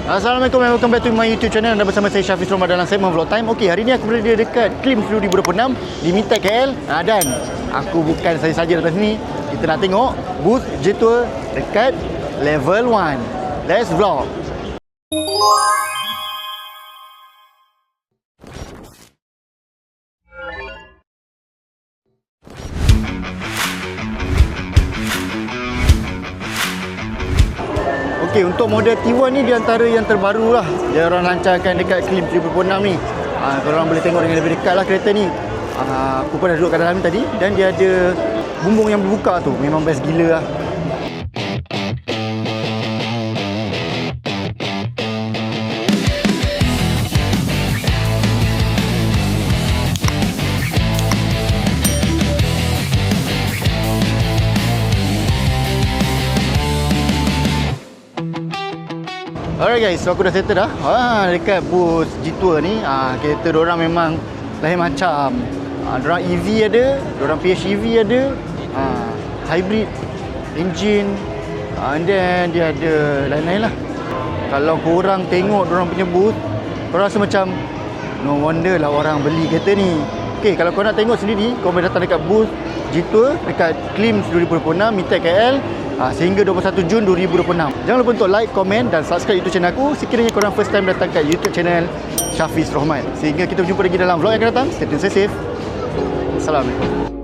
Assalamualaikum and welcome back to my YouTube channel. Anda bersama saya Syafiz Rohman dalam segmen Vlog Time. Okey, hari ni aku berada dekat Klim 2026 di Mintech KL. Dan aku bukan saya saja datang sini. Kita nak tengok booth J-Tour dekat level 1. Let's vlog. Okey, untuk model T1 ni di antara yang terbaru lah. Dia orang lancarkan dekat Klim 2026 ni. Korang boleh tengok dengan lebih dekat lah kereta ni. Aku pun dah duduk kat dalam ni tadi. Dan dia ada bumbung yang berbuka tu. Memang best gila lah. Alright guys, so aku dah settle dah dekat booth J-Tour ni. Kereta diorang memang lain macam. Diorang EV ada, diorang PHEV ada, hybrid engine, and then dia ada lain-lain lah. Kalau korang tengok diorang punya booth, korang rasa macam no wonder lah orang beli kereta ni. Okay, kalau korang nak tengok sendiri, korang boleh datang dekat booth J-Tour dekat Klim 2026 Mintech KL sehingga 21 Jun 2026. Jangan lupa untuk like, komen dan subscribe YouTube channel aku sekiranya korang first time datang kat YouTube channel Syafiz Rohman. Sehingga kita berjumpa lagi dalam vlog yang akan datang. Stay tune, stay safe. Assalamualaikum.